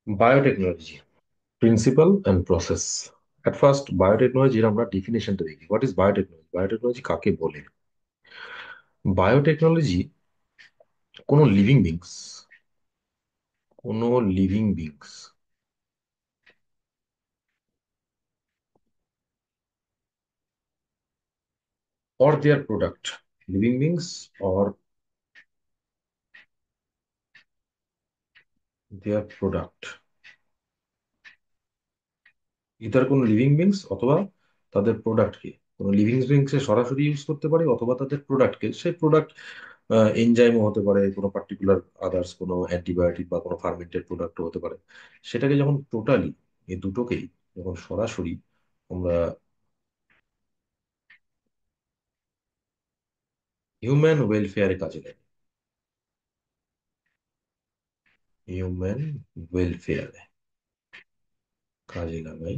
Biotechnology principal and process. At first বায়োটেকনোলজির আমরা ডেফিনেশনটা দেখি। What is biotechnology? বায়োটেকনোলজি কাকে বলে? বায়োটেকনোলজি কোনো লিভিং বিংস, কোনো living beings or their product, living beings or their product, either কোনো লিভিং বিংস অথবা তাদের প্রোডাক্টকে। কোনো লিভিং বিংসে সরাসরি ইউজ করতে পারে অথবা তাদের প্রোডাক্টকে, সেই প্রোডাক্ট এনজাইমও হতে পারে, কোনো পার্টিকুলার আদার্স কোনো অ্যান্টিবায়োটিক বা কোনো ফার্মেন্টেড প্রোডাক্টও হতে পারে। সেটাকে যখন টোটালি, এই দুটোকেই যখন সরাসরি আমরা হিউম্যান ওয়েলফেয়ারে কাজে লাগাই, হিউম্যান ওয়েলফেয়ারে কাজে লাগাই,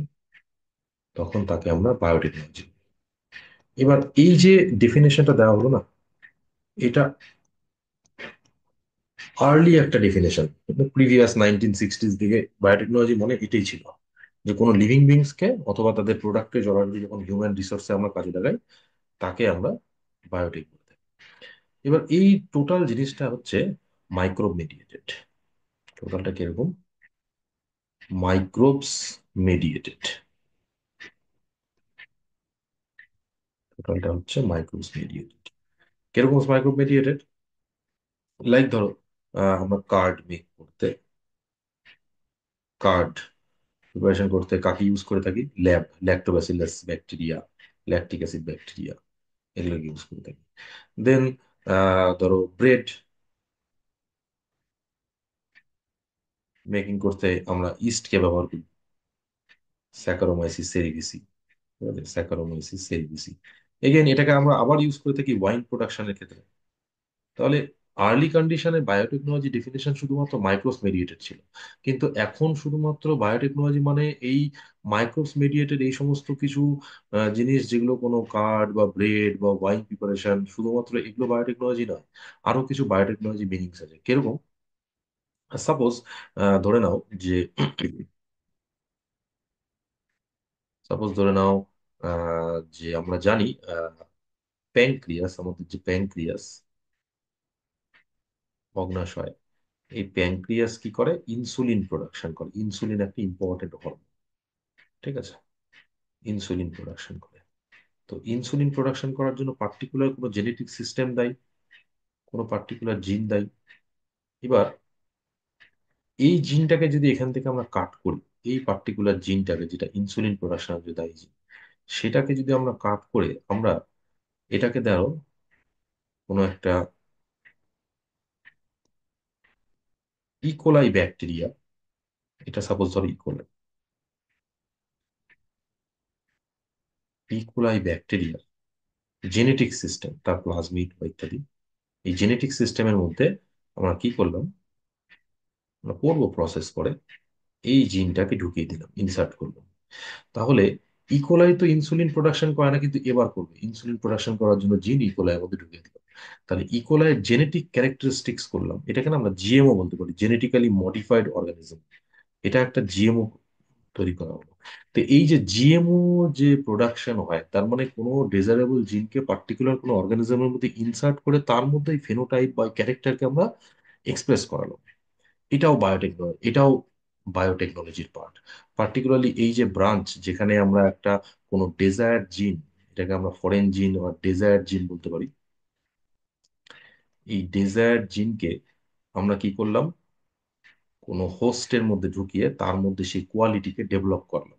তখন তাকে আমরা বায়োটেকনোলজি। এবার এই যে ডেফিনেশনটা দেওয়া হলো না, এটা আর্লি একটা ডেফিনেশন। প্রিভিয়াস 1960s দিকে বায়োটেকনোলজি মনে এটাই ছিল, যে কোনো লিভিং বিংস কে অথবা তাদের প্রোডাক্টকে জরাজরি যখন হিউম্যান রিসোর্সে আমরা কাজে লাগাই, তাকে আমরা বায়োটেক বলে থাকি। এবার এই টোটাল জিনিসটা হচ্ছে মাইক্রোব মেডিয়েটেড। টোটালটা কিরকম? Microbes mediated. টোটালটা হচ্ছে মাইক্রোবস মেডিয়েটেড। কিরকম মাইক্রোব মেডিয়েটেড? লাইক ধরো, আমরা কার্ড মেক করতে, কার্ড প্রিপারেশন করতে কাকে ইউজ করে থাকি? Lactobacillus bacteria, lactic acid bacteria, এগুলোকে ইউজ করে থাকি। দেন ধরো ব্রেড মেকিং করতে আমরা ইস্টকে ব্যবহার করি, স্যাকারোমাইসিস সেরিভিসি। ঠিক আছে, স্যাকারোমাইসিস সেরিভিসি। এগেন এটাকে আমরা আবার ইউজ করে থাকি ওয়াইন প্রোডাকশনের ক্ষেত্রে। তাহলে আর্লি কন্ডিশনে বায়োটেকনোলজি ডেফিনেশন শুধুমাত্র মাইক্রোস মেডিয়েটেড ছিল, কিন্তু এখন শুধুমাত্র বায়োটেকনোলজি মানে এই মাইক্রোস মেডিয়েটেড এই সমস্ত কিছু জিনিস, যেগুলো কোনো কার্ড বা ব্রেড বা ওয়াইন প্রিপারেশন, শুধুমাত্র এগুলো বায়োটেকনোলজি নয়। আরো কিছু বায়োটেকনোলজি মিনিংস আছে। কিরকম? সাপোজ ধরে নাও যে, সাপোজ ধরে নাও যে আমরা জানি প্যানক্রিয়াস, আমাদের যে প্যানক্রিয়াস, অগ্নাশয়, এই প্যানক্রিয়াস কি করে? ইনসুলিন প্রোডাকশন করে। ইনসুলিন একটা ইম্পর্টেন্ট হরমোন। ঠিক আছে, ইনসুলিন প্রোডাকশন করে। তো ইনসুলিন প্রোডাকশন করার জন্য পার্টিকুলার কোনো জেনেটিক সিস্টেম দায়ী, কোনো পার্টিকুলার জিন দায়ী। এবার এই জিনটাকে যদি এখান থেকে আমরা কাট করি, এই পার্টিকুলার জিনটাকে, যেটা ইনসুলিন প্রোডাকশনের যে দায়ী জিন, সেটাকে যদি আমরা কাট করে আমরা এটাকে ধরো কোনো একটা ইকোলাই ব্যাকটেরিয়া, এটা সাপোজ ধরো E. coli, E. coli bacteria genetic system, তার প্লাজমিড বা ইত্যাদি, এই জেনেটিক সিস্টেমের মধ্যে আমরা কি করলাম? আমরা পূর্ব প্রসেস করে এই জিনটাকে ঢুকিয়ে দিলাম, ইনসার্ট করলাম। তাহলে ইকোলাই তো ইনসুলিন প্রোডাকশন করে না, কিন্তু এবার করবে। ইনসুলিন প্রোডাকশন করার জন্য জিন ইকোলাই মধ্যে ঢুকিয়ে দিলাম। তাহলে ইকোলাইয়ের জেনেটিক ক্যারেক্টারিস্টিক্স করলাম, এটাকে না আমরা জিএমও বলতে পারি, জেনেটিক্যালি মডিফাইড অর্গানিজম। এটা একটা জিএমও তৈরি করা হলো। তো এই যে জিএমও যে প্রোডাকশন হয়, তার মানে কোনো ডিজারেবল জিনকে পার্টিকুলার কোনো অর্গানিজমের মধ্যে ইনসার্ট করে তার মধ্যে ফেনোটাইপ বা ক্যারেক্টারকে আমরা এক্সপ্রেস করালো। এটাও বায়োটেকনোলজির পার্ট। পার্টিকুলারলি এই যে ব্রাঞ্চ, যেখানে আমরা একটা কোনো ডেজায়ার জিন, এটাকে আমরা ফরেন জিন বা ডেজায়ার জিন বলতে পারি, এই ডেজায়ার জিনকে আমরা কি করলাম? কোনো হোস্টের মধ্যে ঢুকিয়ে তার মধ্যে সেই কোয়ালিটিকে ডেভেলপ করলাম।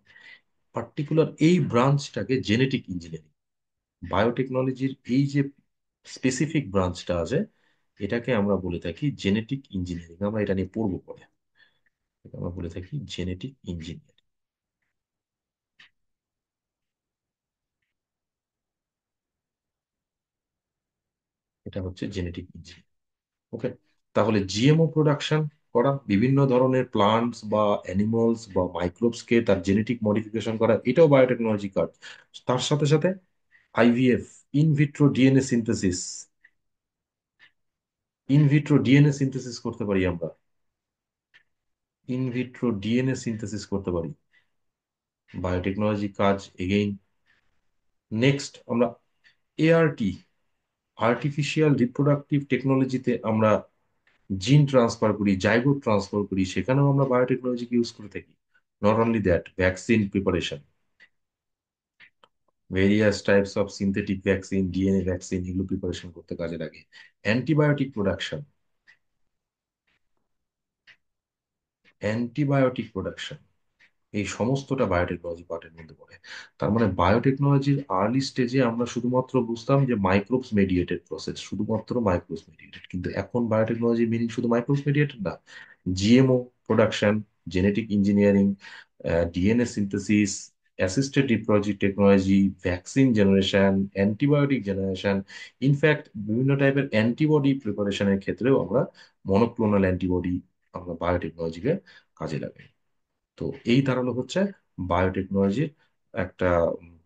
পার্টিকুলার এই ব্রাঞ্চটাকে জেনেটিক ইঞ্জিনিয়ারিং। বায়োটেকনোলজির এই যে স্পেসিফিক ব্রাঞ্চটা আছে, এটাকে আমরা বলে থাকি জেনেটিক ইঞ্জিনিয়ারিং। আমরা এটা নিয়ে পড়বো পরে। এটা আমরা বলে থাকি জেনেটিক ইঞ্জিনিয়ারিং। এটা হচ্ছে জেনেটিক ইঞ্জিনিয়ারিং। ওকে। তাহলে জিএমও প্রোডাকশন করা, বিভিন্ন ধরনের প্লান্টস বা অ্যানিমালস বা মাইক্রোবসকে তার জেনেটিক মডিফিকেশন করা, এটাও বায়োটেকনোলজি কাজ। তার সাথে সাথে IVF, in vitro DNA synthesis, in vitro DNA synthesis করতে পারি আমরা। ইনভিট্রো ডিএনএ সিনথেসিস করতে পারি, বায়োটেকনোলজি কাজ এগেইন। নেক্সট আমরা এআরটি, আর্টিফিশিয়াল রিপ্রোডাক্টিভ টেকনোলজিতে আমরা জিন ট্রান্সফার করি, জাইগোট ট্রান্সফার করি, সেখানেও আমরা বায়োটেকনোলজিকে ইউজ করে থাকি। Not only that, vaccine preparation, various types of synthetic vaccine, DNA vaccine, এগুলো প্রিপারেশন করতে কাজে লাগে। অ্যান্টিবায়োটিক প্রোডাকশন, অ্যান্টিবায়োটিক প্রোডাকশন, এই সমস্তটা বায়োটেকনোলজি পার্টের মধ্যে পড়ে। তার মানে বায়োটেকনোলজির আর্লি স্টেজে আমরা শুধুমাত্র বুঝতাম যে মাইক্রোবস মেডিয়েটেড প্রসেস, শুধুমাত্র মাইক্রোবস মেডিয়েটেড, কিন্তু এখন বায়োটেকনোলজি মিনিং শুধু মাইক্রোবস মেডিয়েটেড না, GMO production, genetic engineering, DNA synthesis, assisted reproductive technology, vaccine generation, antibiotic generation, in fact বিভিন্ন টাইপের অ্যান্টিবডি প্রিপারেশনের ক্ষেত্রেও আমরা মনোক্লোনাল অ্যান্টিবডি আমরা বায়োটেকনোলজিকে কাজে লাগাই। তো এই দাঁড়ালো হচ্ছে বায়োটেকনোলজির একটা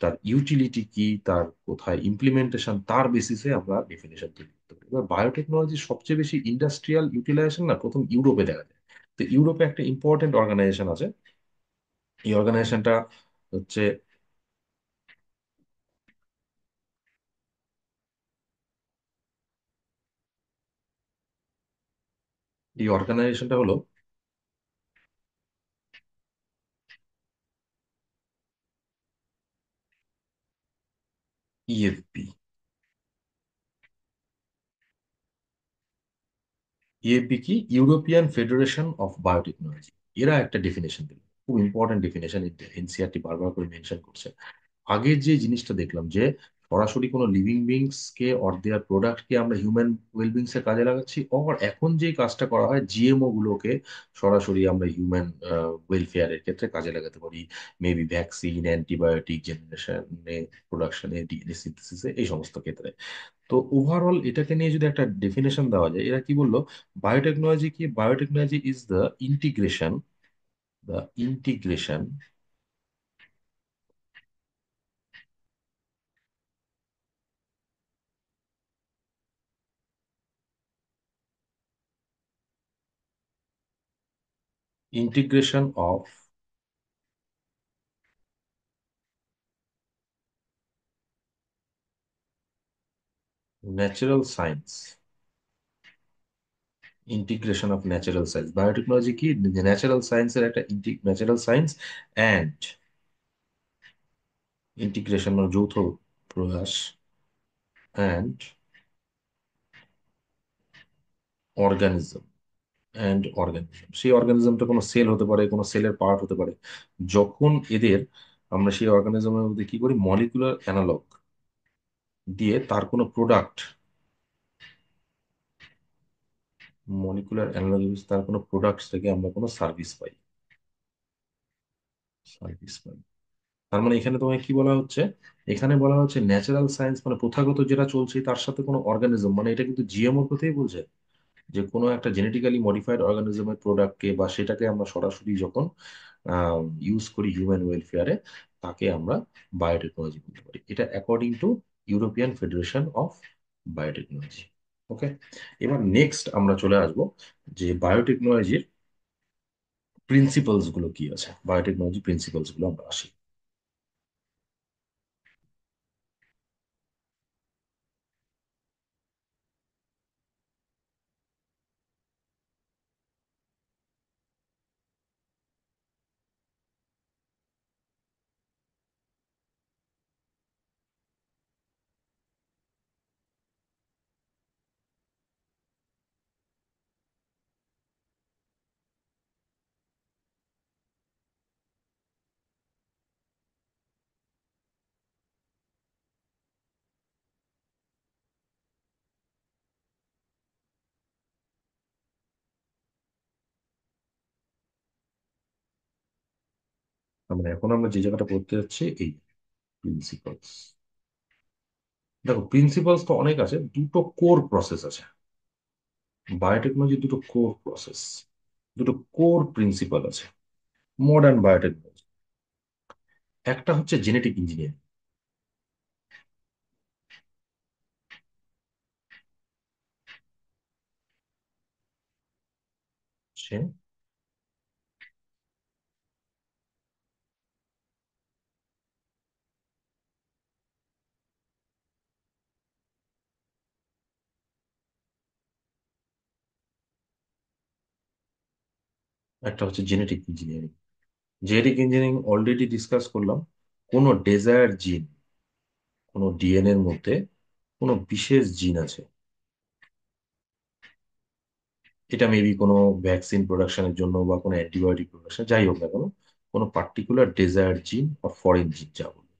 তার ইউটিলিটি কি, তার কোথায় ইমপ্লিমেন্টেশন, তার বেসিসে আমরা ডেফিনেশন তৈরি করতে পারি। এবার বায়োটেকনোলজির সবচেয়ে বেশি ইন্ডাস্ট্রিয়াল ইউটিলাইজেশন না প্রথম ইউরোপে দেখা যায়। তো ইউরোপে একটা ইম্পর্টেন্ট অর্গানাইজেশন আছে, এই অর্গানাইজেশনটা হচ্ছে, এই অর্গানাইজেশনটা হলো ইএফপি। ইএফবি কি? European federation of biotechnology. এরা একটা ডেফিনেশন দিল, খুব ইম্পর্টেন্ট ডেফিনেশন, এনসিআরটি বারবার করে মেনশন করছে। আগের যে জিনিসটা দেখলাম যে সরাসরি কোনো লিভিং বিংস কে অর দেয়ার প্রোডাক্টকে আমরা হিউম্যান ওয়েলবিংস এর কাজে লাগাচ্ছি, আর এখন যে কাজটা করা হয় জিএমও গুলোকে সরাসরি আমরা হিউম্যান ওয়েলফেয়ারের ক্ষেত্রে কাজে লাগাতে পারি, মেবি ভ্যাকসিন, অ্যান্টিবায়োটিক জেনারেশনে, প্রোডাকশনে, ডিএনএ সিনথেসিসে, এই সমস্ত ক্ষেত্রে। তো ওভারঅল এটাকে নিয়ে যদি একটা ডেফিনেশন দেওয়া যায়, এরা কি বললো, বায়োটেকনোলজি কি? Biotechnology is the integration integration of natural science, integration of natural science. Biotechnology কি? ন্যাচারাল সায়েন্সের একটা ন্যাচারাল সায়েন্স অ্যান্ড ইন্টিগ্রেশন, যৌথ প্রয়াস, অ্যান্ড অর্গানিজম, সেই অর্গানিজমটা কোনো সেল হতে পারে, কোনো সেলের পার্ট হতে পারে। যখন এদের আমরা সেই অর্গানিজমের মধ্যে কি করি, মলিকুলার অ্যানালগ দিয়ে তার কোনো প্রোডাক্ট, মলিকুলার অ্যানালগ তার কোনো প্রোডাক্ট থেকে আমরা কোনো সার্ভিস পাই। তার মানে এখানে তোমায় কি বলা হচ্ছে, এখানে বলা হচ্ছে ন্যাচারাল সায়েন্স মানে প্রথাগত যেটা চলছে তার সাথে কোনো অর্গানিজম, মানে এটা কিন্তু জিএমওর কথাই বলছে, যে কোনো একটা জেনেটিক্যালি মডিফাইড অর্গানিজমের প্রোডাক্টকে বা সেটাকে আমরা সরাসরি যখন ইউজ করি হিউম্যান ওয়েলফেয়ারে, তাকে আমরা বায়োটেকনোলজি বলতে পারি। এটা according to European federation of biotechnology. Okay, এবার নেক্সট আমরা চলে আসবো যে বায়োটেকনোলজির প্রিন্সিপালস গুলো কি আছে, বায়োটেকনোলজি প্রিন্সিপালস গুলো আমরা আসি। আমরা এখন আমরা যে জায়গাটা পড়তে যাচ্ছি এই প্রিন্সিপালস। দেখো প্রিন্সিপালস তো অনেক আছে, দুটো কোর প্রসেস আছে বায়োটেকনোলজি, দুটো কোর প্রসেস, দুটো কোর প্রিন্সিপাল আছে মডার্ন বায়োটেকনোলজি। একটা হচ্ছে জেনেটিক ইঞ্জিনিয়ারিং, একটা হচ্ছে genetic engineering. Genetic engineering already discuss করলাম। কোনো ডেজায়ার জিন, কোনো ডিএনএর মধ্যে কোনো বিশেষ জিন আছে, এটা মেবি কোনো ভ্যাকসিন প্রোডাকশনের জন্য বা কোনো অ্যান্টিবায়োটিক প্রোডাকশন, যাই হোক না কেন, কোনো পার্টিকুলার ডেজায়ার জিন বা ফরেন জিন যা বলবো।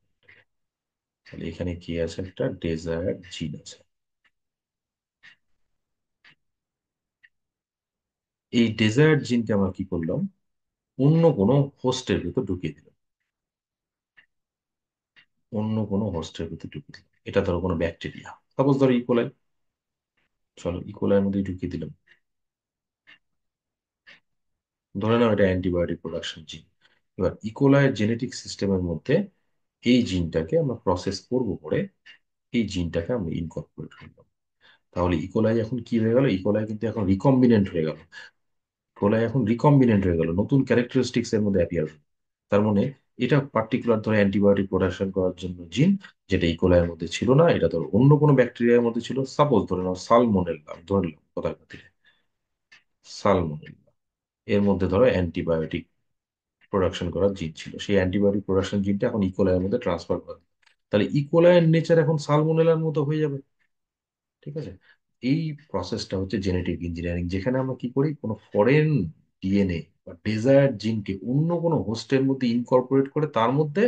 তাহলে এখানে কি আছে, একটা ডেজায়ার জিন আছে। এই ডেজায়ার জিনকে আমরা কি করলাম, অন্য কোনো হোস্টের ভিতর ঢুকিয়ে দিলাম। অন্য কোনো হোস্টের ভিতর ঢুকিয়ে দিলাম, এটা ধরো কোনো ব্যাকটেরিয়া, সাপোজ ধরো ইকোলাই। চলো ইকোলাইয়ের মধ্যে ঢুকিয়ে দিলাম। ধরে নাও এটা অ্যান্টিবায়োটিক প্রোডাকশন জিন। এবার ইকোলাইয়ের জেনেটিক সিস্টেমের মধ্যে এই জিনটাকে আমরা প্রসেস করব করে এই জিনটাকে আমরা ইনকর্পোরেট করলাম। তাহলে ইকোলাই এখন কি হয়ে গেল, ইকোলাই কিন্তু এখন রিকম্বিনেন্ট হয়ে গেল। ইকোলাই এখন রিকম্বিনেন্ট হয়ে গেল, নতুন ক্যারেক্টারিস্টিক্স এর মধ্যে অ্যাপিয়ার হলো। তার মানে এটা পার্টিকুলার ধরো অ্যান্টিবায়োটিক প্রোডাকশন করার জন্য জিন, যেটা ইকোলাইয়ের মধ্যে ছিল না, এটা ধরো অন্য কোনো ব্যাকটেরিয়ার মধ্যে ছিল। সাপোজ ধরে নাও সালমোনেল্লা, ধরে নিলাম কথার খাতিরে সালমোনেল্লা, এর মধ্যে ধরো অ্যান্টিবায়োটিক প্রোডাকশন করার জিন ছিল, সেই অ্যান্টিবায়োটিক প্রোডাকশন জিনটা এখন ইকোলাইয়ের মধ্যে ট্রান্সফার করা হলো। তাহলে ইকোলাইয়ের নেচার এখন সালমোনেলার মতো হয়ে যাবে। ঠিক আছে। এই প্রসেসটা হচ্ছে জেনেটিক ইঞ্জিনিয়ারিং, যেখানে আমরা কি করি, কোনো ফরেন ডিএনএ বা ডেজায়ার্ড জিনকে অন্য কোনো হোস্টের মধ্যে ইনকর্পোরেট করে তার মধ্যে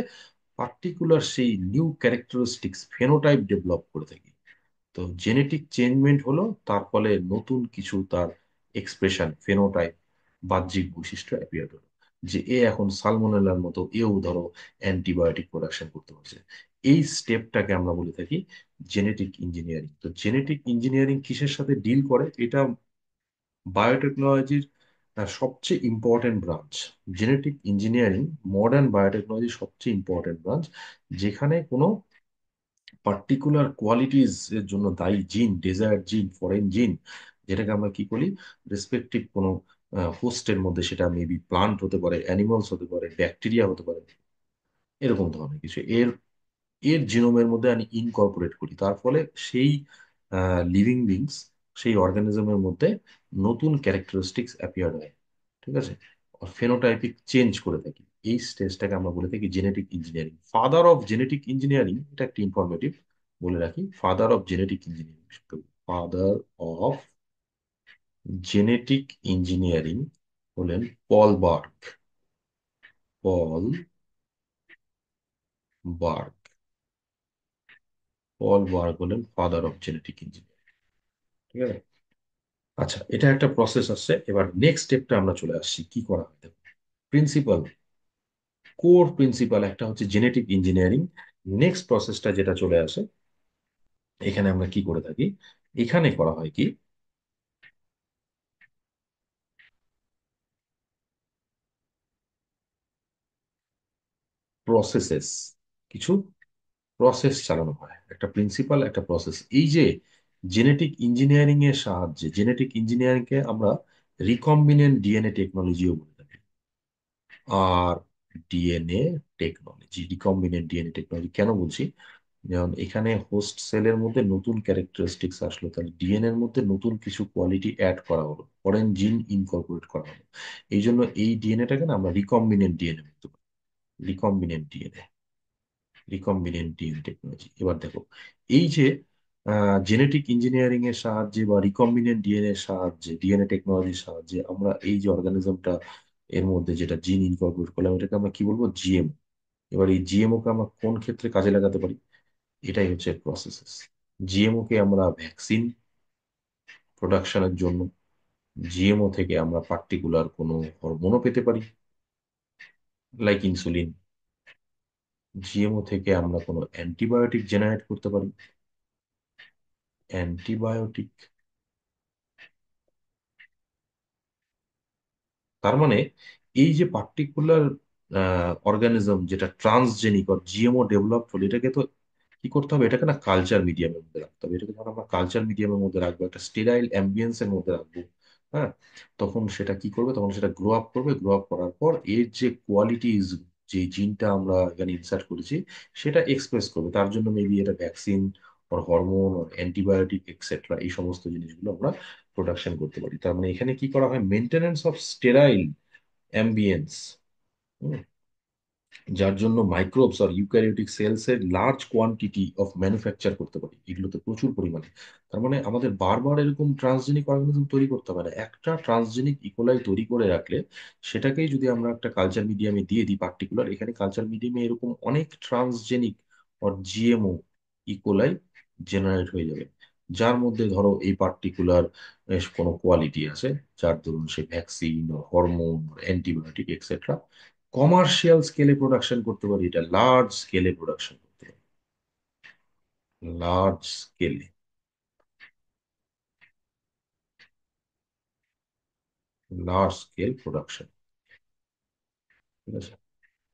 পার্টিকুলার সেই নিউ ক্যারেক্টারিস্টিক্স ফেনোটাইপ ডেভেলপ করে থাকি। তো জেনেটিক চেঞ্জমেন্ট হলো, তার ফলে নতুন কিছু তার এক্সপ্রেশন ফেনোটাইপ, বাহ্যিক বৈশিষ্ট্য অ্যাপিয়ার হলো, যে এ এখন সালমোনেলার মতো এও ধরো অ্যান্টিবায়োটিক প্রোডাকশন করতে পারছে। এই স্টেপটাকে আমরা বলে থাকি জেনেটিক ইঞ্জিনিয়ারিং। তো জেনেটিক ইঞ্জিনিয়ারিং কিসের সাথে ডিল করে, এটা বায়োটেকনোলজির সবচেয়ে important branch. Genetic engineering modern বায়োটেকনোলজির সবচেয়ে ইম্পর্টেন্ট ব্রাঞ্চ, যেখানে কোনো পার্টিকুলার কোয়ালিটিজ এর জন্য দায়ী জিন, ডেজায়ার জিন, ফরেন জিন, যেটাকে আমরা কি করি, রেসপেক্টিভ কোনো হোস্টের মধ্যে, সেটা মেবি প্লান্ট হতে পারে, অ্যানিমালস হতে পারে, ব্যাকটেরিয়া হতে পারে, এরকম ধরনের কিছু, এর এর জিনোমের মধ্যে আমি ইনকর্পোরেট করি। তার ফলে সেই লিভিং বিংস, সেই অর্গানিজমের মধ্যে নতুন ক্যারেক্টারিস্টিক্স অ্যাপিয়ার হয়। ঠিক আছে। ফেনোটাইপিক চেঞ্জ করে থাকি। এই স্টেজটাকে আমরা বলে থাকি genetic engineering. Father of genetic engineering, এটা একটি ইনফরমেটিভ বলে রাখি, father of genetic engineering, father of genetic engineering হলেন পল বার্গ। পল বার্গ। পল বার্গ হলেন ফাদার অফ জেনেটিক ইঞ্জিনিয়ারিং। ঠিক আছে। আচ্ছা, এটা একটা প্রসেস আসছে। এবার নেক্সট স্টেপটা আমরা চলে আসছি, কি করা হয় দেখো। প্রিন্সিপাল, কোর প্রিন্সিপাল একটা হচ্ছে জেনেটিক ইঞ্জিনিয়ারিং। নেক্সট প্রসেসটা যেটা চলে আসে, এখানে আমরা কি করে থাকি, এখানে করা হয় কি, প্রসেসেস, কিছু প্রসেস চালানো হয়, একটা প্রিন্সিপাল একটা প্রসেস। এই যে জেনেটিক ইঞ্জিনিয়ারিং এর সাহায্যে, জেনেটিক ইঞ্জিনিয়ারিং কে আমরা রিকম্বিনেন্ট ডিএনএ টেকনোলজিও বলে থাকি। আর DNA technology, recombinant DNA technology কেন বলছি, যেমন এখানে হোস্ট সেলের মধ্যে নতুন ক্যারেক্টারিস্টিক্স আসলো, তাহলে ডিএনএ এর মধ্যে নতুন কিছু কোয়ালিটি অ্যাড করা হলো, ফরেন জিন ইনকর্পোরেট করা হলো। এই জন্য এই ডিএনএটাকে না আমরা রিকম্বিনেন্ট ডিএনএ বলতে পারি। Recombinant DNA, recombinant DNA technology. এবার দেখো, এই যে জেনেটিক ইঞ্জিনিয়ারিং এর সাহায্যে বা রিকম্বিনেন্ট ডিএনএ এর সাহায্যে, ডিএনএ টেকনোলজির সাহায্যে আমরা এই যে অর্গানিজমটা এর মধ্যে যেটা জিন ইনকর্পোরেট করলাম, এটাকে আমরা কি বলবো, জিএম। এবার এই জিএমও কে আমরা কোন ক্ষেত্রে কাজে লাগাতে পারি, এটাই হচ্ছে প্রসেসেস। জিএমও কে আমরা ভ্যাকসিন প্রোডাকশনের জন্য, জিএমও থেকে আমরা পার্টিকুলার কোনো হরমোনও পেতে পারি, লাইক ইনসুলিন। জিএমও থেকে আমরা কোনো অ্যান্টিবায়োটিক জেনারেট করতে পারি, অ্যান্টিবায়োটিক। তার মানে এই যে পার্টিকুলার অর্গানিজম যেটা ট্রান্সজেনিক আর জিএমও ডেভেলপ হলো, এটাকে তো কি করতে হবে, এটাকে না কালচার মিডিয়ামের মধ্যে রাখতে হবে। এটাকে যখন আমরা কালচার মিডিয়ামের মধ্যে রাখবো, একটা স্টেরাইল অ্যাম্বিয়েন্স এর মধ্যে রাখবো, হ্যাঁ, তখন সেটা কি করবে, তখন সেটা গ্রো আপ করবে। গ্রো আপ করার পর এর যে কোয়ালিটিজ, যে জিনটা আমরা এখানে ইনসার্ট করেছি, সেটা এক্সপ্রেস করবে। তার জন্য মেবি এটা ভ্যাকসিন ওর হরমোন ওর অ্যান্টিবায়োটিক এক্সেট্রা, এই সমস্ত জিনিসগুলো আমরা প্রোডাকশন করতে পারি। তার মানে এখানে কি করা হয়, মেনটেনেন্স অফ স্টেরাইল অ্যাম্বিয়েন্স, যার জন্য মাইক্রোবস আর ইউক্যারিওটিক সেলস এর লার্জ কোয়ান্টিটি অফ ম্যানুফ্যাকচার করতে পারি, এগুলোতে প্রচুর পরিমাণে। তার মানে আমাদের বারবার এরকম ট্রান্সজেনিক অর্গানিজম তৈরি করতে হবে না, একটা ট্রান্সজেনিক ইকোলাই তৈরি করে রাখলে সেটাকেই যদি আমরা একটা কালচার মিডিয়ামে দিয়ে দিই পার্টিকুলার, এখানে কালচার মিডিয়ামে এরকম অনেক transgenic or GMO E. coli generate হয়ে যাবে, যার মধ্যে ধরো এই পার্টিকুলার কোনো কোয়ালিটি আছে, যার ধরুন সে vaccine, hormone, antibiotic etcetera commercial স্কেলে প্রোডাকশন করতে পারি, এটা লার্জ স্কেলে প্রোডাকশন করতে পারি, লার্জ স্কেলে, লার্জ স্কেল প্রোডাকশন। ঠিক আছে,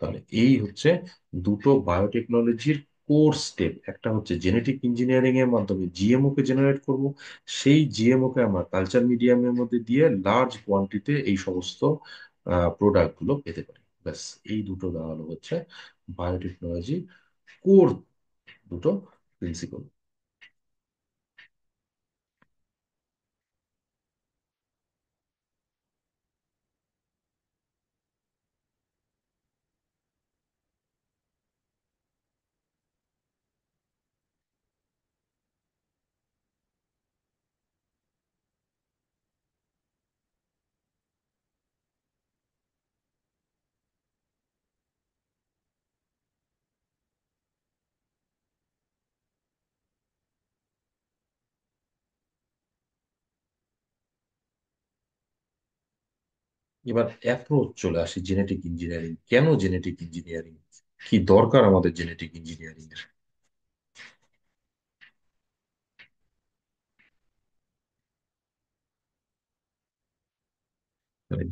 তাহলে এই হচ্ছে দুটো বায়োটেকনোলজির কোর স্টেপ। একটা হচ্ছে জেনেটিক ইঞ্জিনিয়ারিং এর মাধ্যমে জিএমও কে জেনারেট করব, সেই জিএমও কে আমরা কালচার মিডিয়ামের মধ্যে দিয়ে লার্জ কোয়ান্টিটিতে এই সমস্ত প্রোডাক্ট গুলো পেতে পারি। ব্যাস, এই দুটো দাঁড়ালো হচ্ছে বায়োটেকনোলজি কোর দুটো প্রিন্সিপাল। এবার অ্যাপ্রোচ চলে আসি জেনেটিক ইঞ্জিনিয়ারিং, কেন জেনেটিক ইঞ্জিনিয়ারিং, কি দরকার আমাদের জেনেটিক ইঞ্জিনিয়ারিং এর।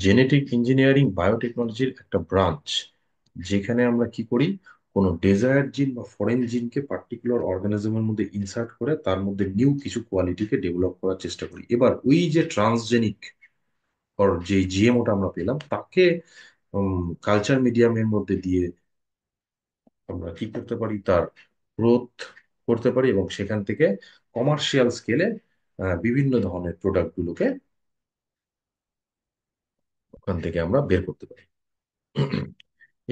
জেনেটিক ইঞ্জিনিয়ারিং বায়োটেকনোলজির একটা ব্রাঞ্চ, যেখানে আমরা কি করি, কোনো ডেজায়ার জিন বা ফরেন জিনকে পার্টিকুলার অর্গানিজমের মধ্যে ইনসার্ট করে তার মধ্যে নিউ কিছু কোয়ালিটিকে ডেভেলপ করার চেষ্টা করি। এবার ওই যে ট্রান্সজেনিক ওর যে জিএমওটা আমরা পেলাম তাকে কালচার মিডিয়ামের মধ্যে দিয়ে আমরা কি করতে পারি, তার গ্রোথ করতে পারি, এবং সেখান থেকে কমার্শিয়াল স্কেলে বিভিন্ন ধরনের প্রোডাক্ট গুলোকে ওখান থেকে আমরা বের করতে পারি।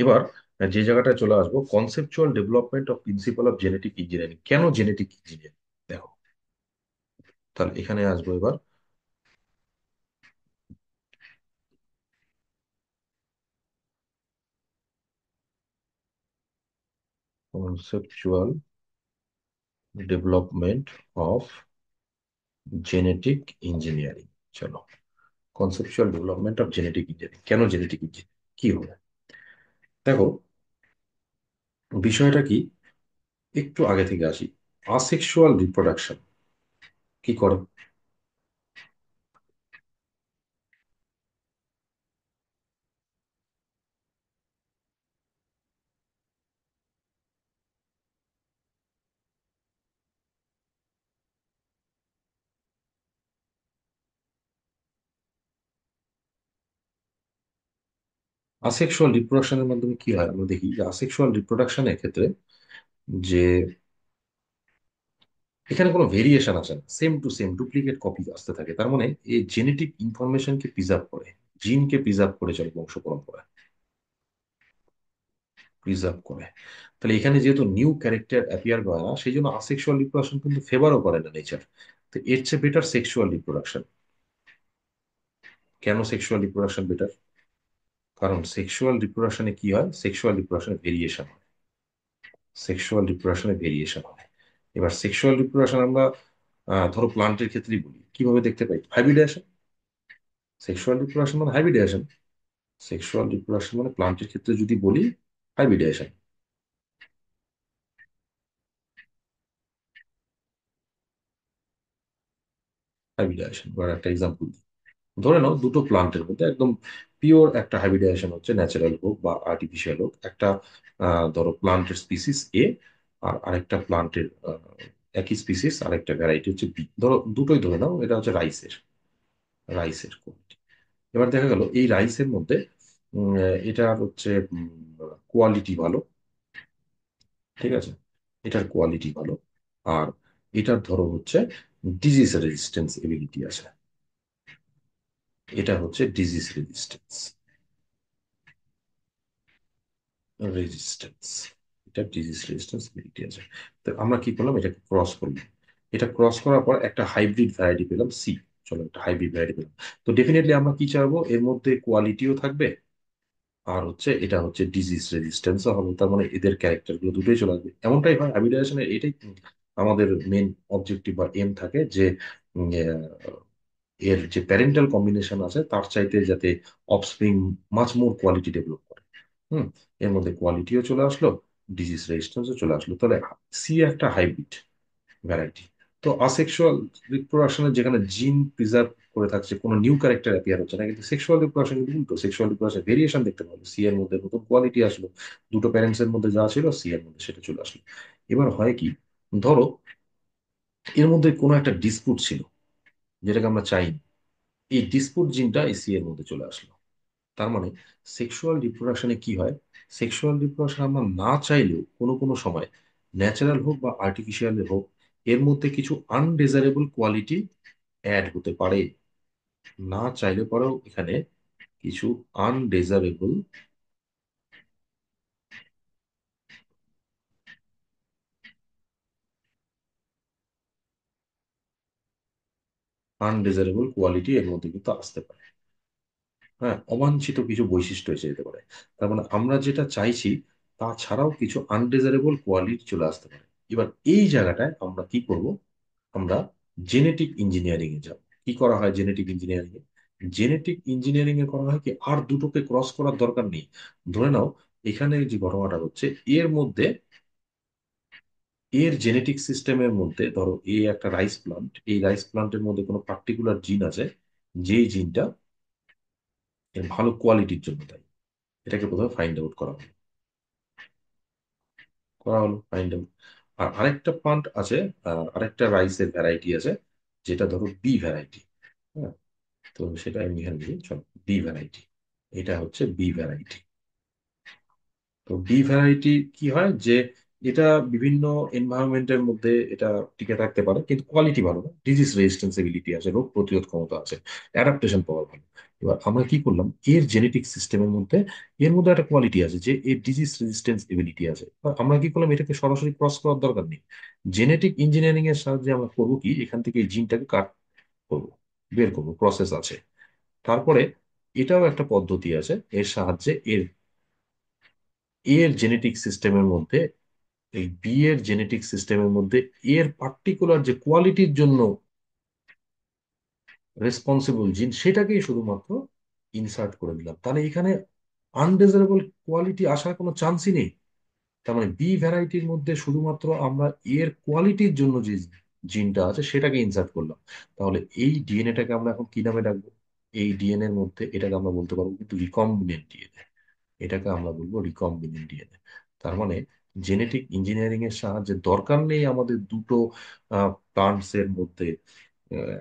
এবার যে জায়গাটা চলে আসবো, conceptual development of principal of genetic engineering, কেন জেনেটিক ইঞ্জিনিয়ারিং। দেখো, তাহলে এখানে আসবো এবার, conceptual development of genetic engineering. চলো, conceptual development of genetic engineering, কেন জেনেটিক ইঞ্জিনিয়ারিং কি হবে। দেখো, বিষয়টা কি, একটু আগে থেকে আসি। আসেক্সুয়াল রিপ্রোডাকশন কি করে। আসেক্সুয়াল রিপ্রোডাকশনের মাধ্যমে কি হয়, আমরা দেখি যে আসেক্সুয়াল রিপ্রোডাকশনের ক্ষেত্রে যে এখানে কোনো ভেরিয়েশন আসে না, same to same duplicate copy আসতে থাকে। তার মানে এই জেনেটিক ইনফরমেশনকে প্রিজার্ভ করে, জিনকে প্রিজার্ভ করে চলে বংশ পরম্পরা, প্রিজার্ভ করে। তাহলে এখানে যেহেতু নিউ ক্যারেক্টার অ্যাপিয়ার করে না, সেই জন্য আসেক্সুয়াল রিপ্রোডাকশন কিন্তু ফেভারও করে না নেচার। তো এর চেয়ে বেটার সেক্সুয়াল রিপ্রোডাকশন। কেন সেক্সুয়াল রিপ্রোডাকশন বেটার? কারণ সেক্সুয়াল রিপ্রোডাকশনে কি হয়, সেক্সুয়াল রিপ্রোডাকশনে ভেরিয়েশন হয়, সেক্সুয়াল রিপ্রোডাকশনে ভেরিয়েশন হয়। এবার সেক্সুয়াল রিপ্রোডাকশন আমরা ধরো প্লান্টের ক্ষেত্রেই বলি, কিভাবে দেখতে পাই, হাইব্রিডেশন। সেক্সুয়াল রিপ্রোডাকশন মানে হাইব্রিডেশন, সেক্সুয়াল রিপ্রোডাকশন মানে প্লান্টের ক্ষেত্রে যদি বলি হাইব্রিডেশন। হাইব্রিডেশন এবার একটা এক্সাম্পল দিই, ধরে নাও দুটো প্লান্টের মধ্যে একদম পিওর একটা হাইব্রিডেশন হচ্ছে, ন্যাচারাল হোক বা আর্টিফিশিয়াল হোক, একটা ধরো প্লান্টের স্পিসিস এ, আর আরেকটা প্লান্টের একই স্পিসিস আরেকটা ভ্যারাইটি হচ্ছে বি, ধরো দুটোই ধরে নাও এটা হচ্ছে রাইসের, রাইসের কোয়ালিটি। এবার দেখা গেল এই রাইসের মধ্যে এটার হচ্ছে কোয়ালিটি ভালো, ঠিক আছে, এটার কোয়ালিটি ভালো, আর এটার ধরো হচ্ছে ডিজিজ রেজিস্ট্যান্স এবিলিটি আছে, এটা হচ্ছে ডিজিজ রেজিস্ট্যান্স। রেজিস্ট্যান্স, এটা ডিজিজ রেজিস্ট্যান্স এবিলিটি আছে। তো আমরা কি করলাম, এটাকে ক্রস করলাম। এটা ক্রস করার পর একটা হাইব্রিড ভ্যারাইটি পেলাম সি। চলো, একটা হাইব্রিড ভ্যারাইটি পেলাম। তো ডেফিনেটলি আমরা কি চাইবো, এর মধ্যে কোয়ালিটিও থাকবে, আর হচ্ছে এটা হচ্ছে ডিজিজ রেজিস্ট্যান্সও হবে। তার মানে এদের ক্যারেক্টার গুলো দুটোই চলে আসবে। এমনটাই হয় হাইব্রিডাইজেশনের, এটাই আমাদের মেন অবজেক্টিভ বা এম থাকে যে এর যে প্যারেন্টাল কম্বিনেশন আছে তার চাইতে যাতে offspring much more quality develop করে। হুম। এর মধ্যে কোয়ালিটিও চলে আসলো, ডিজিজ রেজিস্ট্যান্সও চলে আসলো, তাহলে সি একটা হাইব্রিড ভ্যারাইটি। তো আসেক্সুয়াল রিপ্রোডাকশনে যেখানে জিন প্রিজার্ভ করে থাকছে, কোনো নিউ ক্যারেক্টার অ্যাপিয়ার হচ্ছে না, কিন্তু সেক্সুয়াল রিপ্রোডাকশন কিন্তু উল্টো, সেক্সুয়াল রিপ্রোডাকশন ভেরিয়েশন দেখতে পাবো, সি এর মধ্যে নতুন কোয়ালিটি আসলো, দুটো প্যারেন্টস এর মধ্যে যা ছিল সি এর মধ্যে সেটা চলে আসলো। এবার হয় কি, ধরো এর মধ্যে কোনো একটা ডিসপুট ছিল যেটাকে আমরা চাই, এই ডিসপুট জিনটা এই সি এর মধ্যে চলে আসলো। তার মানে সেক্সুয়াল রিপ্রোডাকশনে কি হয়, সেক্সুয়াল রিপ্রোডাকশন আমরা না চাইলেও কোনো কোনো সময়, ন্যাচারাল হোক বা আর্টিফিশিয়াল হোক, এর মধ্যে কিছু আনডিজারেবল কোয়ালিটি অ্যাড হতে পারে। না চাইলে পরেও এখানে কিছু আনডিজারেবল আনডিজারেবল কোয়ালিটি এর মধ্যে কিন্তু আসতে পারে। হ্যাঁ, অবাঞ্ছিত কিছু বৈশিষ্ট্য এসে যেতে পারে। তার মানে আমরা যেটা চাইছি তাছাড়াও কিছু আনডিজারেবল কোয়ালিটি চলে আসতে পারে। এবার এই জায়গাটায় আমরা কি করব, আমরা জেনেটিক ইঞ্জিনিয়ারিং এ যাব। কি করা হয় জেনেটিক ইঞ্জিনিয়ারিং এ, জেনেটিক ইঞ্জিনিয়ারিং এ করা হয় কি, আর দুটোকে ক্রস করার দরকার নেই। ধরে নাও এখানে যে ঘটনাটা হচ্ছে, এর মধ্যে এর জেনেটিক সিস্টেমের মধ্যে ধরো এই একটা রাইস প্লান্ট, এই রাইস প্লান্টের মধ্যে কোনো পার্টিকুলার জিন আছে, যেই জিনটা এর ভালো কোয়ালিটির জন্য দায়ী। এটাকে প্রথমে ফাইন্ড আউট করা হলো ফাইন্ড আউট। আর আরেকটা প্লান্ট আছে, আরেকটা রাইসের ভ্যারাইটি আছে, যেটা ধরো বি ভ্যারাইটি। হ্যাঁ, তো সেটা আমি এখানে লিখি, চলো বি ভ্যারাইটি। এটা হচ্ছে বি ভ্যারাইটি। তো বি ভ্যারাইটি কি হয় যে, এটা বিভিন্ন এনভায়রনমেন্টের মধ্যে এটা টিকে থাকতে পারে, কিন্তু কোয়ালিটি ভালো না, ডিজিজ রেজিস্টেন্সিবিলিটি আছে, রোগ প্রতিরোধ ক্ষমতা আছে, অ্যাডাপ্টেশন পাওয়ার ভালো। এবার আমরা কি করলাম, এর জেনেটিক সিস্টেমের মধ্যে এর মধ্যে একটা কোয়ালিটি আছে যে এর ডিজিজ রেজিস্ট্যান্স এবিলিটি আছে। এবার আমরা কি করলাম, এটাকে সরাসরি ক্রস করার দরকার নেই। জেনেটিক ইঞ্জিনিয়ারিং এর সাহায্যে আমরা করবো কি, এখান থেকে এই জিনটাকে কাট করবো, বের করবো, প্রসেস আছে। তারপরে এটাও একটা পদ্ধতি আছে, এর সাহায্যে এর এর জেনেটিক সিস্টেমের মধ্যে, এই বি এর জেনেটিক সিস্টেমের মধ্যে এর পার্টিকুলার যে কোয়ালিটির জন্য রেসপন্সিবল জিন, সেটাকেই শুধুমাত্র ইনসার্ট করে দিলাম। তাহলে এখানে আনডিজারেবল কোয়ালিটি আসার কোনো চান্সই নেই। তার মানে বি ভ্যারাইটির মধ্যে শুধুমাত্র আমরা এর কোয়ালিটির জন্য যে জিনটা আছে সেটাকে ইনসার্ট করলাম। তাহলে এই ডিএনএটাকে আমরা এখন কি নামে ডাকবো, এই ডিএনএ এর মধ্যে এটাকে আমরা বলতে পারবো কিন্তু রিকম্বিনেন্ট ডিএনএ। এটাকে আমরা বলবো রিকম্বিনেন্ট ডিএনএ। তার মানে জেনেটিক ইঞ্জিনিয়ারিং এর সাহায্যে দরকার নেই আমাদের দুটো প্লান্টস এর মধ্যে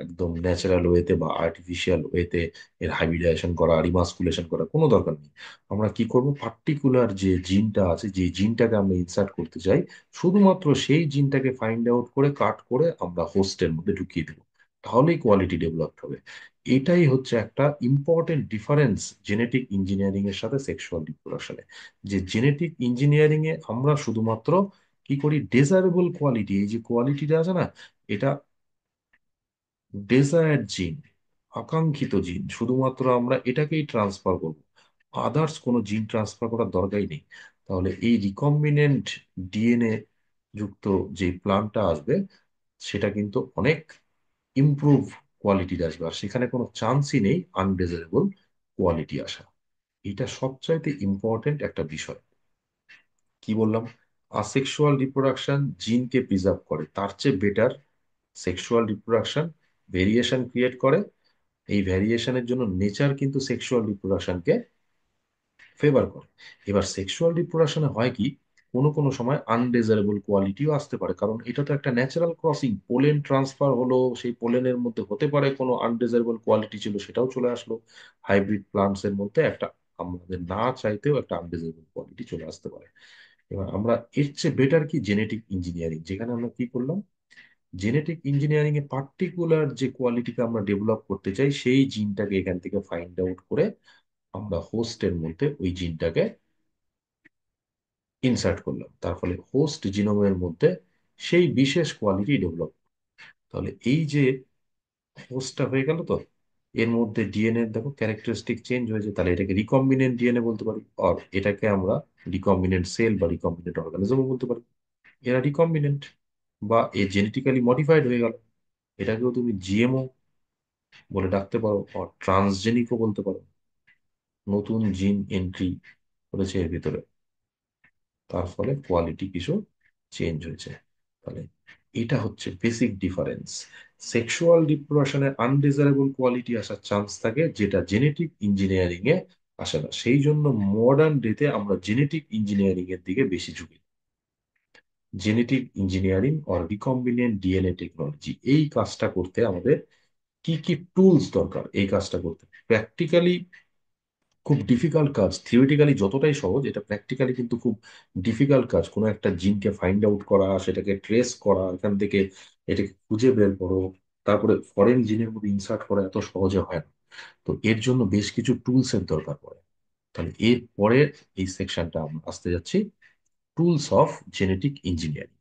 একদম ন্যাচারাল ওয়েতে বা আর্টিফিশিয়াল ওয়েতে এর হাইব্রিডাইজেশন করা, রিমাস্কুলেশন করা, কোনো দরকার নেই। আমরা কি করব, পার্টিকুলার যে জিনটা আছে, যে জিনটাকে আমরা ইনসার্ট করতে চাই, শুধুমাত্র সেই জিনটাকে ফাইন্ড আউট করে কাট করে আমরা হোস্টের মধ্যে ঢুকিয়ে দেবো। তাহলেই কোয়ালিটি ডেভেলপ হবে। এটাই হচ্ছে একটা ইম্পর্টেন্ট ডিফারেন্স জেনেটিক ইঞ্জিনিয়ারিং এর সাথে সেক্সুয়াল রিপ্রোডাকশনে। যে জেনেটিক ইঞ্জিনিয়ারিং এ আমরা শুধুমাত্র কি করি, ডেজারেবল কোয়ালিটি, এই যে কোয়ালিটিটা আছে না, এটা ডেজায়ার্ড জিন, আকাঙ্ক্ষিত জিন, শুধুমাত্র আমরা এটাকেই ট্রান্সফার করব, আদার্স কোনো জিন ট্রান্সফার করার দরকারই নেই। তাহলে এই রিকম্বিনেন্ট ডিএনএ যুক্ত যে প্লান্টটা আসবে, সেটা কিন্তু অনেক ইমপ্রুভ কোয়ালিটির আসবে, আর সেখানে কোনো চান্সই নেই আনডিজারেবল কোয়ালিটি আসা। এটা সবচাইতে ইম্পর্টেন্ট একটা বিষয়। কি বললাম, আসেক্সুয়াল রিপ্রোডাকশন জিনকে প্রিজার্ভ করে, তার চেয়ে better sexual reproduction variation create করে। এই ভ্যারিয়েশনের জন্য নেচার কিন্তু সেক্সুয়াল রিপ্রোডাকশনকে ফেভার করে। এবার সেক্সুয়াল রিপ্রোডাকশনে হয় কি, কোনো কোনো সময় আনডিজারেবল কোয়ালিটিও আসতে পারে, কারণ এটা তো একটা ন্যাচারাল ক্রসিং, পোলেন ট্রান্সফার হলো, সেই পোলেনের মধ্যে হতে পারে কোনো আনডিজারেবল কোয়ালিটি ছিল, সেটাও চলে আসলো। হাইব্রিড প্লান্টস এর মধ্যে একটা আমাদের না চাইতেও একটা আনডিজারেবল কোয়ালিটি চলে আসতে পারে। এবার আমরা এর চেয়ে বেটার কি জেনেটিক ইঞ্জিনিয়ারিং, যেখানে আমরা কি করলাম, জেনেটিক ইঞ্জিনিয়ারিং এ পার্টিকুলার যে কোয়ালিটিকে আমরা ডেভেলপ করতে চাই, সেই জিনটাকে এখান থেকে ফাইন্ড আউট করে আমরা হোস্টের মধ্যে ওই জিনটাকে ইনসার্ট করলাম, তার ফলে হোস্ট জিনোমের মধ্যে সেই বিশেষ কোয়ালিটি ডেভেলপ। তাহলে এই যে হোস্টটা হয়ে গেল, তো এর মধ্যে ডিএনএ দেখো ক্যারেক্টারিস্টিক চেঞ্জ হয়েছে, তাহলে এটাকে রিকম্বিনেন্ট ডিএনএ বলতে পারি, আর এটাকে আমরা রিকম্বিনেন্ট সেল বা রিকম্বিনেন্ট অর্গানিজমও বলতে পারি। এরা রিকম্বিনেন্ট বা এ জেনেটিক্যালি মডিফাইড হয়ে গেল, এটাকেও তুমি জিএমও বলে ডাকতে পারো, আর ট্রান্সজেনিকও বলতে পারো। নতুন জিন এন্ট্রি করেছে এর ভিতরে, তার ফলে কোয়ালিটি কিছু চেঞ্জ হয়েছে। তাহলে এটা হচ্ছে বেসিক ডিফারেন্স। সেক্সুয়াল রিপ্রোডাকশনে আনডিজারেবল কোয়ালিটি আসার চান্স থাকে, যেটা জেনেটিক ইঞ্জিনিয়ারিং এ আসে না। সেই জন্য মডার্ন ডেতে আমরা জেনেটিক ইঞ্জিনিয়ারিং এর দিকে বেশি ঝুঁকি। জেনেটিক ইঞ্জিনিয়ারিং আর রিকম্বিনেন্ট ডিএনএ টেকনোলজি, এই কাজটা করতে আমাদের কি কি টুলস দরকার, এই কাজটা করতে প্র্যাকটিক্যালি খুব ডিফিকাল্ট কাজ। থিওরিটিক্যালি যতটাই সহজ, এটা প্র্যাকটিক্যালি কিন্তু খুব ডিফিকাল্ট কাজ। কোনো একটা জিনকে ফাইন্ড আউট করা, সেটাকে ট্রেস করা, এখান থেকে এটাকে খুঁজে বের করো, তারপরে ফরেন জিনের মধ্যে ইনসার্ট করা এত সহজে হয় না। তো এর জন্য বেশ কিছু টুলস এর দরকার পড়ে। তাহলে এর পরে এই সেকশনটা আমরা আসতে যাচ্ছি, টুলস অফ জেনেটিক ইঞ্জিনিয়ারিং।